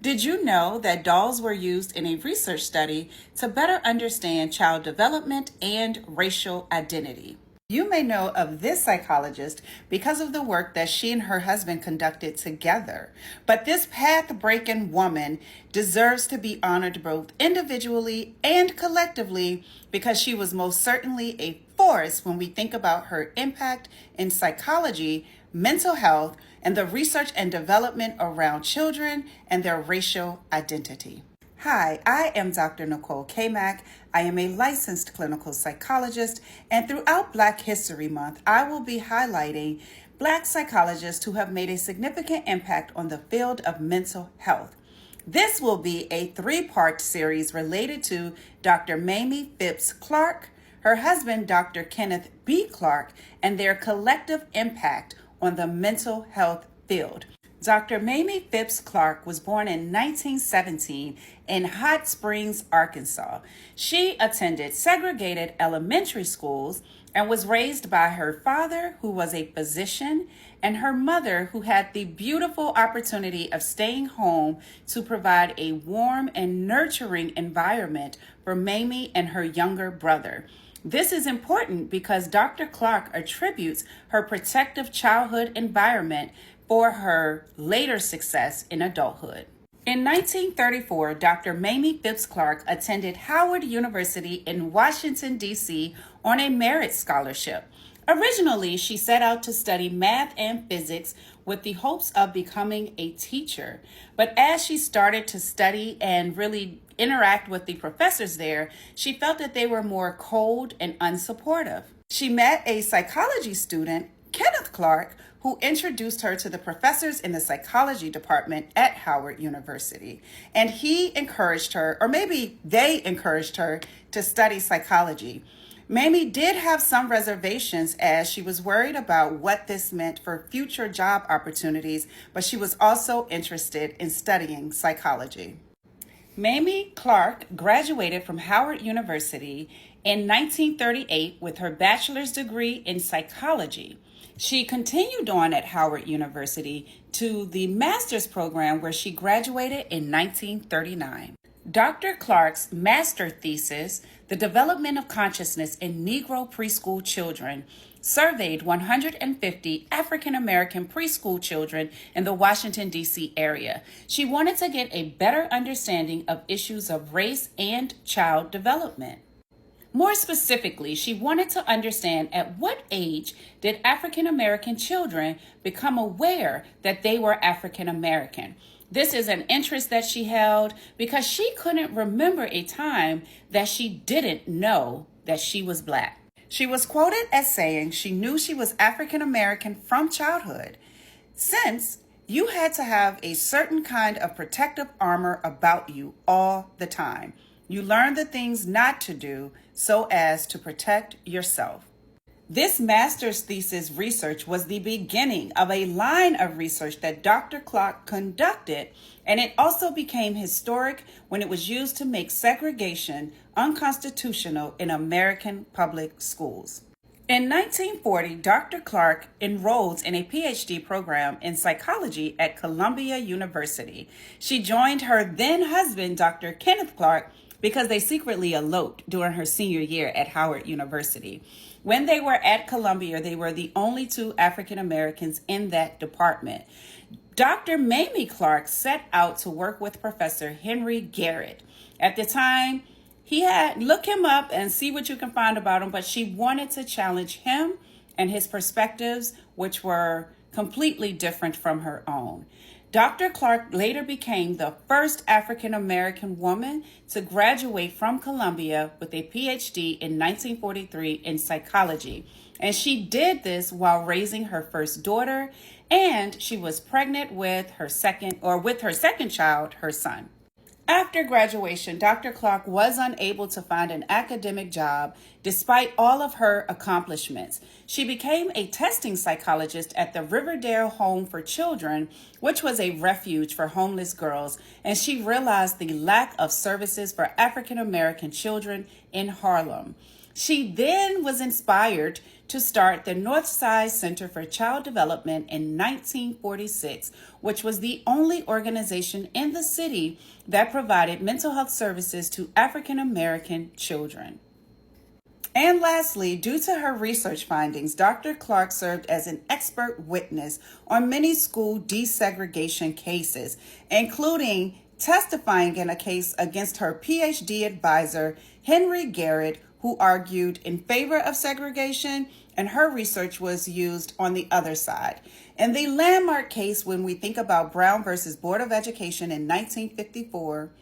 Did you know that dolls were used in a research study to better understand child development and racial identity? You may know of this psychologist because of the work that she and her husband conducted together. But this path-breaking woman deserves to be honored both individually and collectively because she was most certainly a force when we think about her impact in psychology, mental health, and the research and development around children and their racial identity. Hi, I am Dr. Nicole K-Mack. I am a licensed clinical psychologist, and throughout Black History Month, I will be highlighting Black psychologists who have made a significant impact on the field of mental health. This will be a three-part series related to Dr. Mamie Phipps Clark, her husband, Dr. Kenneth B. Clark, and their collective impact on the mental health field. Dr. Mamie Phipps Clark was born in 1917 in Hot Springs, Arkansas. She attended segregated elementary schools and was raised by her father, who was a physician, and her mother, who had the beautiful opportunity of staying home to provide a warm and nurturing environment for Mamie and her younger brother. This is important because Dr. Clark attributes her protective childhood environment for her later success in adulthood. In 1934, Dr. Mamie Phipps Clark attended Howard University in Washington, D.C. on a merit scholarship. Originally, she set out to study math and physics with the hopes of becoming a teacher. But as she started to study and really interact with the professors there, she felt that they were more cold and unsupportive. She met a psychology student, Kenneth Clark, who introduced her to the professors in the psychology department at Howard University. And he encouraged her, or maybe they encouraged her, to study psychology. Mamie did have some reservations as she was worried about what this meant for future job opportunities, but she was also interested in studying psychology. Mamie Clark graduated from Howard University in 1938 with her bachelor's degree in psychology. She continued on at Howard University to the master's program where she graduated in 1939. Dr. Clark's master thesis, The Development of Consciousness in Negro Preschool Children, surveyed 150 African-American preschool children in the Washington, D.C. area. She wanted to get a better understanding of issues of race and child development. More specifically, she wanted to understand at what age did African-American children become aware that they were African-American. This is an interest that she held because she couldn't remember a time that she didn't know that she was Black. She was quoted as saying she knew she was African-American from childhood, since you had to have a certain kind of protective armor about you all the time. You learned the things not to do so as to protect yourself. This master's thesis research was the beginning of a line of research that Dr. Clark conducted, and it also became historic when it was used to make segregation unconstitutional in American public schools. In 1940, Dr. Clark enrolled in a Ph.D. program in psychology at Columbia University. She joined her then husband, Dr. Kenneth Clark, because they secretly eloped during her senior year at Howard University. When they were at Columbia, they were the only two African Americans in that department. Dr. Mamie Clark set out to work with Professor Henry Garrett. At the time, look him up and see what you can find about him, but she wanted to challenge him and his perspectives, which were completely different from her own. Dr. Clark later became the first African-American woman to graduate from Columbia with a Ph.D. in 1943 in psychology. And she did this while raising her first daughter, and she was pregnant with her second child, her son. After graduation, Dr. Clark was unable to find an academic job despite all of her accomplishments. She became a testing psychologist at the Riverdale Home for Children, which was a refuge for homeless girls, and she realized the lack of services for African American children in Harlem. She then was inspired to start the Northside Center for Child Development in 1946, which was the only organization in the city that provided mental health services to African American children. And lastly, due to her research findings, Dr. Clark served as an expert witness on many school desegregation cases, including testifying in a case against her Ph.D. advisor, Henry Garrett, who argued in favor of segregation, and her research was used on the other side. In the landmark case, when we think about Brown versus Board of Education in 1954,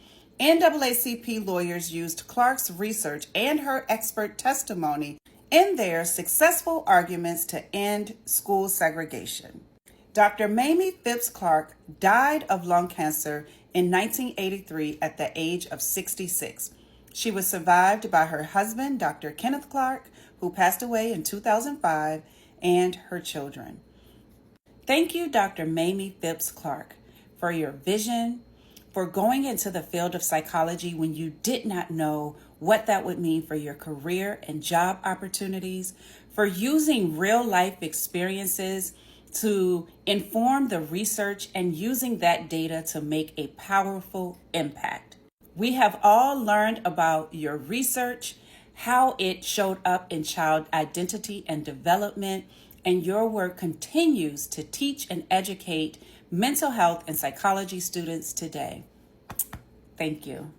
NAACP lawyers used Clark's research and her expert testimony in their successful arguments to end school segregation. Dr. Mamie Phipps Clark died of lung cancer in 1983 at the age of 66. She was survived by her husband, Dr. Kenneth Clark, who passed away in 2005, and her children. Thank you, Dr. Mamie Phipps Clark, for your vision, for going into the field of psychology when you did not know what that would mean for your career and job opportunities, for using real life experiences to inform the research and using that data to make a powerful impact. We have all learned about your research, how it showed up in child identity and development, and your work continues to teach and educate mental health and psychology students today. Thank you.